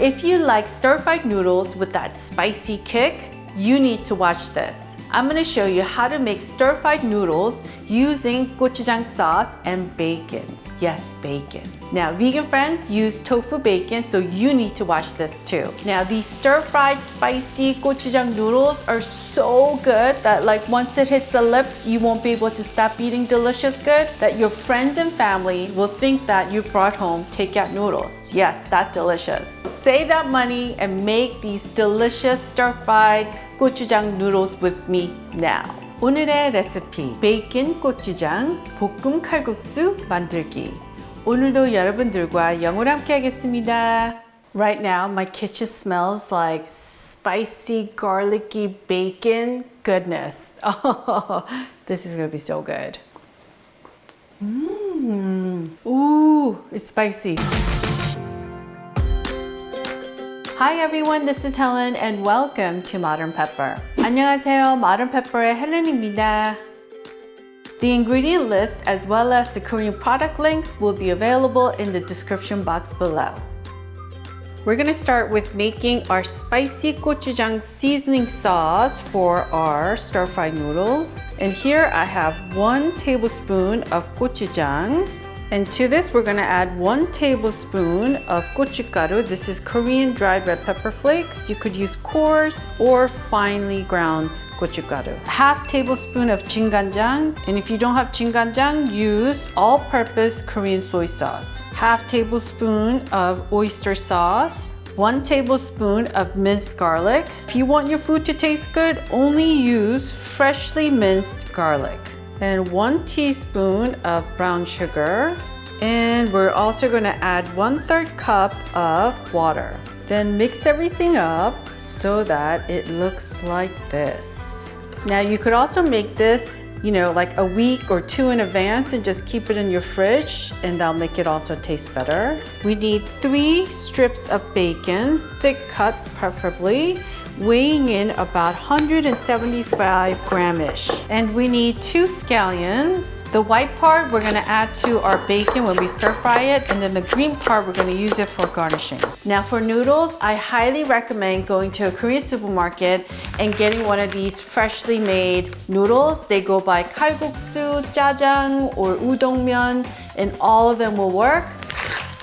If you like stir-fried noodles with that spicy kick, you need to watch this. I'm going to show you how to make stir-fried noodles using gochujang sauce and bacon. Yes, bacon. Now, vegan friends use tofu bacon, so you need to watch this too. Now, these stir-fried spicy gochujang noodles are so good that like once it hits the lips, you won't be able to stop eating delicious good, that your friends and family will think that you brought home takeout noodles. Yes, that delicious. Save that money and make these delicious stir-fried gochujang noodles with me now. 오늘의 레시피, 베이컨 고추장 볶음 칼국수 만들기. 오늘도 여러분들과 영어로 함께 하겠습니다. Right now, my kitchen smells like spicy, garlicky bacon goodness. Oh, this is gonna be so good. Ooh, it's spicy. Hi everyone, this is Helen and welcome to Modern Pepper. 안녕하세요, Modern Pepper의 헬렌입니다. The ingredient list as well as the Korean product links will be available in the description box below. We're gonna start with making our spicy gochujang seasoning sauce for our stir-fried noodles. And here I have 1 tablespoon of gochujang. And to this, we're gonna add 1 tablespoon of gochugaru. This is Korean dried red pepper flakes. You could use coarse or finely ground gochugaru. 1/2 tablespoon of jjinganjang. And if you don't have jjinganjang, use all-purpose Korean soy sauce. 1/2 tablespoon of oyster sauce. 1 tablespoon of minced garlic. If you want your food to taste good, only use freshly minced garlic. And 1 teaspoon of brown sugar. And we're also gonna add 1/3 cup of water. Then mix everything up so that it looks like this. Now you could also make this, like a week or 2 in advance and just keep it in your fridge and that'll make it also taste better. We need 3 strips of bacon, thick cut preferably, weighing in about 175 grams-ish. And we need 2 scallions. The white part we're gonna add to our bacon when we stir fry it, and then the green part we're gonna use it for garnishing. Now for noodles, I highly recommend going to a Korean supermarket and getting one of these freshly made noodles. They go by KalGukSu, Jajang, or Udongmyeon, and all of them will work.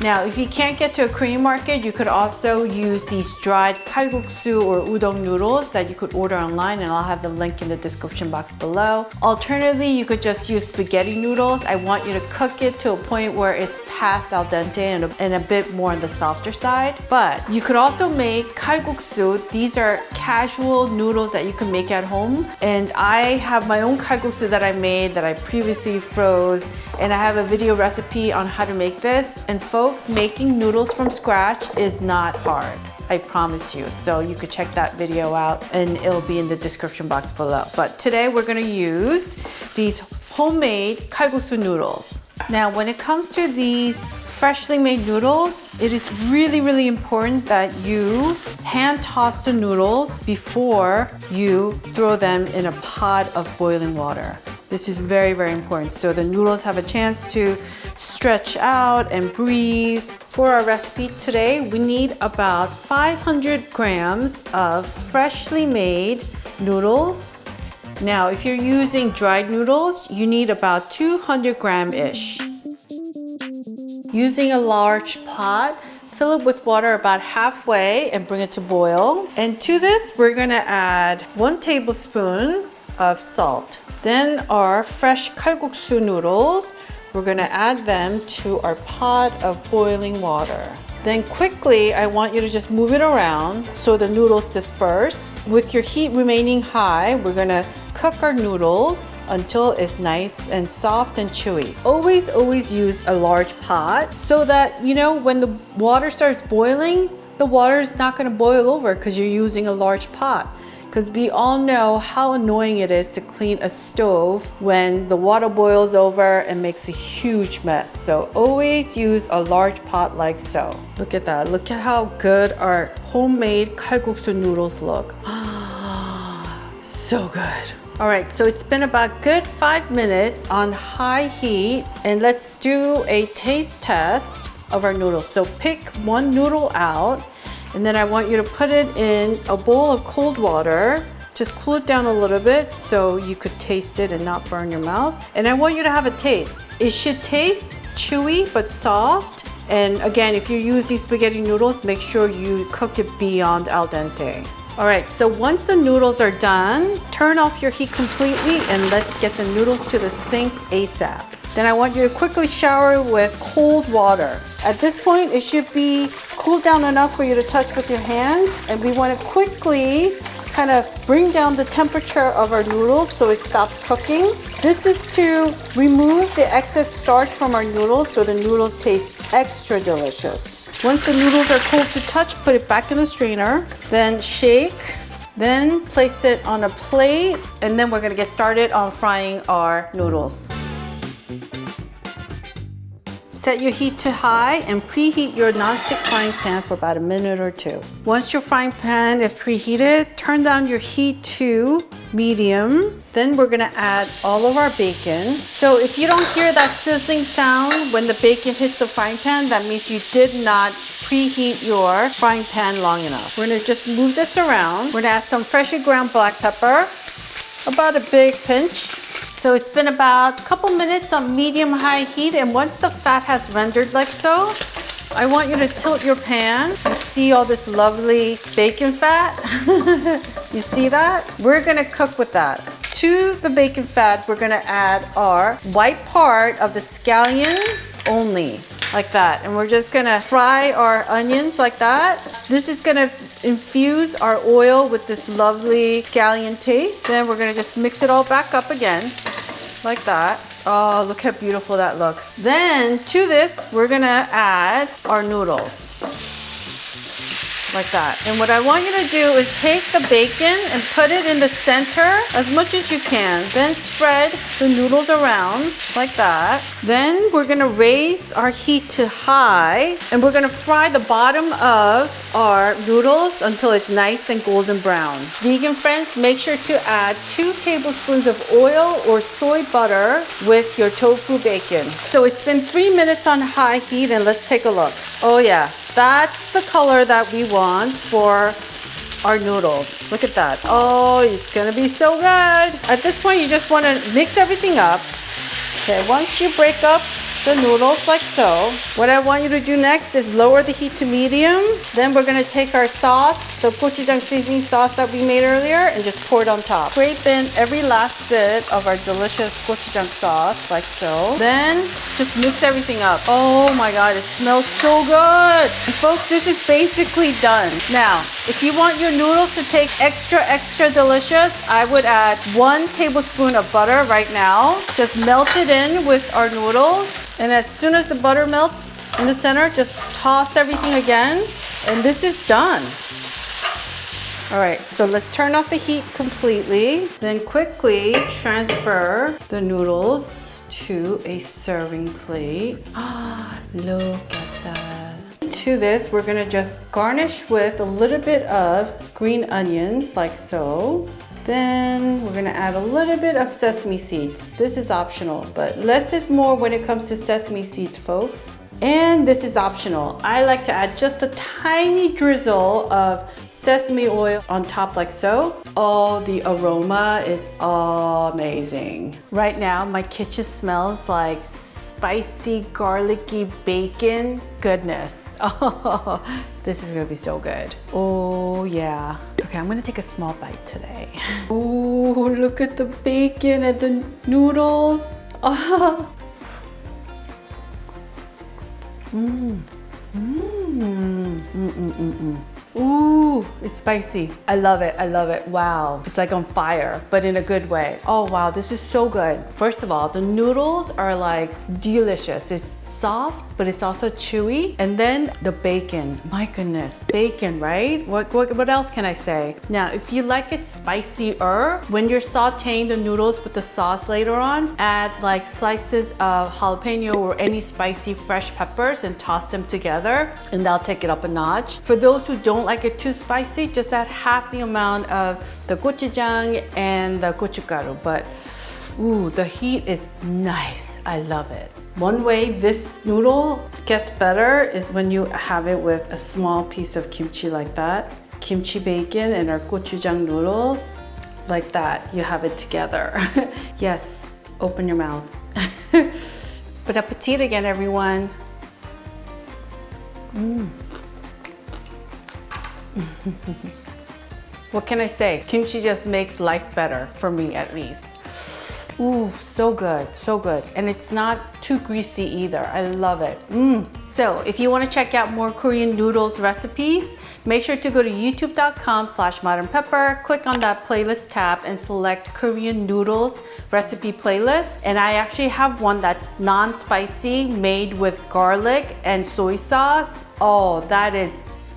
Now, if you can't get to a Korean market, you could also use these dried kalguksu or udon noodles that you could order online, and I'll have the link in the description box below. Alternatively, you could just use spaghetti noodles. I want you to cook it to a point where it's past al dente and a bit more on the softer side. But you could also make kalguksu. These are casual noodles that you can make at home. And I have my own kalguksu that I made that I previously froze, and I have a video recipe on how to make this. And folks, making noodles from scratch is not hard. I promise you. So you could check that video out and it'll be in the description box below. But today we're gonna use these homemade kalguksu noodles. Now, when it comes to these freshly made noodles, it is really, really important that you hand toss the noodles before you throw them in a pot of boiling water. This is very, very important. So the noodles have a chance to stretch out and breathe. For our recipe today, we need about 500 grams of freshly made noodles. Now, if you're using dried noodles, you need about 200 gram-ish. Using a large pot, fill it with water about halfway and bring it to boil. And to this, we're gonna add 1 tablespoon of salt. Then our fresh kalguksu noodles, we're gonna add them to our pot of boiling water. Then quickly, I want you to just move it around so the noodles disperse. With your heat remaining high, we're gonna cook our noodles until it's nice and soft and chewy. Always, always use a large pot so that, when the water starts boiling, the water is not gonna boil over because you're using a large pot. Because we all know how annoying it is to clean a stove when the water boils over and makes a huge mess. So always use a large pot like so. Look at that. Look at how good our homemade kalguksu noodles look. So good. All right, so it's been about good 5 minutes on high heat, and let's do a taste test of our noodles. So pick one noodle out And then I want you to put it in a bowl of cold water. Just cool it down a little bit so you could taste it and not burn your mouth. And I want you to have a taste. It should taste chewy but soft. And again, if you're using spaghetti noodles, make sure you cook it beyond al dente. All right, so once the noodles are done, turn off your heat completely and let's get the noodles to the sink ASAP. Then I want you to quickly shower with cold water. At this point, it should be cooled down enough for you to touch with your hands. And we want to quickly kind of bring down the temperature of our noodles so it stops cooking. This is to remove the excess starch from our noodles so the noodles taste extra delicious. Once the noodles are cold to touch, put it back in the strainer, then shake, then place it on a plate, and then we're gonna get started on frying our noodles. Set your heat to high and preheat your nonstick frying pan for about a minute or two. Once your frying pan is preheated, turn down your heat to medium. Then we're gonna add all of our bacon. So if you don't hear that sizzling sound when the bacon hits the frying pan, that means you did not preheat your frying pan long enough. We're gonna just move this around. We're gonna add some freshly ground black pepper, about a big pinch. So it's been about a couple minutes on medium-high heat, and once the fat has rendered like so, I want you to tilt your pan. You see all this lovely bacon fat? You see that? We're gonna cook with that. To the bacon fat, we're gonna add our white part of the scallion only, like that. And we're just gonna fry our onions like that. This is gonna infuse our oil with this lovely scallion taste. Then we're gonna just mix it all back up again, like that. Oh, look how beautiful that looks. Then to this, we're gonna add our noodles, like that. And what I want you to do is take the bacon and put it in the center as much as you can. Then spread the noodles around like that. Then we're gonna raise our heat to high and we're gonna fry the bottom of our noodles until it's nice and golden brown. Vegan friends, make sure to add 2 tablespoons of oil or soy butter with your tofu bacon. So it's been 3 minutes on high heat and let's take a look. Oh yeah. That's the color that we want for our noodles. Look at that. Oh, it's gonna be so good. At this point, you just wanna mix everything up. Okay, once you break up the noodles like so, what I want you to do next is lower the heat to medium. Then we're gonna take our sauce, the gochujang seasoning sauce that we made earlier, and just pour it on top. Scrape in every last bit of our delicious gochujang sauce, like so. Then just mix everything up. Oh my God, it smells so good. And folks, this is basically done. Now, if you want your noodles to taste extra delicious, I would add 1 tablespoon of butter right now. Just melt it in with our noodles. And as soon as the butter melts in the center, just toss everything again. And this is done. All right, so let's turn off the heat completely. Then quickly transfer the noodles to a serving plate. Ah, look at that. To this, we're gonna just garnish with a little bit of green onions, like so. Then we're gonna add a little bit of sesame seeds. This is optional, but less is more when it comes to sesame seeds, folks. And this is optional. I like to add just a tiny drizzle of sesame oil on top, like so. Oh, the aroma is amazing. Right now, my kitchen smells like spicy, garlicky bacon goodness. Oh, this is gonna be so good. Oh yeah. Okay, I'm gonna take a small bite today. Oh, look at the bacon and the noodles. Oh. Ooh, it's spicy. I love it, I love it. Wow, it's like on fire, but in a good way. Oh wow, this is so good. First of all, the noodles are like delicious. It's soft, but it's also chewy. And then the bacon, my goodness, bacon, right? What else can I say? Now, if you like it spicier, when you're sauteing the noodles with the sauce later on, add like slices of jalapeno or any spicy fresh peppers and toss them together, and that'll take it up a notch. For those who don't like it too spicy, just add half the amount of the gochujang and the gochugaru. But ooh, the heat is nice. I love it. One way this noodle gets better is when you have it with a small piece of kimchi like that. Kimchi bacon and our gochujang noodles. Like that, you have it together. Yes, open your mouth. Bon appetit again, everyone. What can I say? Kimchi just makes life better, for me at least. Ooh, so good, so good. And it's not too greasy either. I love it. So if you want to check out more Korean noodles recipes, make sure to go to youtube.com/modernpepper, click on that playlist tab and select Korean noodles recipe playlist. And I actually have one that's non-spicy, made with garlic and soy sauce. Oh, that is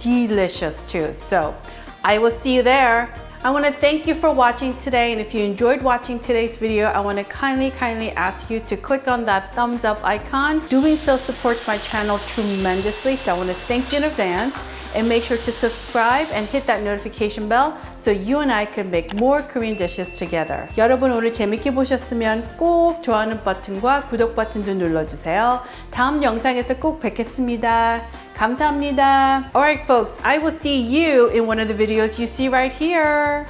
delicious too. So I will see you there. I want to thank you for watching today, and if you enjoyed watching today's video, I want to kindly ask you to click on that thumbs up icon. Doing so supports my channel tremendously, so I want to thank you in advance, and make sure to subscribe and hit that notification bell so you and I can make more Korean dishes together. 여러분 오늘 재밌게 보셨으면 꼭 좋아하는 버튼과 구독 버튼도 눌러주세요. 다음 영상에서 꼭 뵙겠습니다. 감사합니다. Alright folks, I will see you in one of the videos you see right here.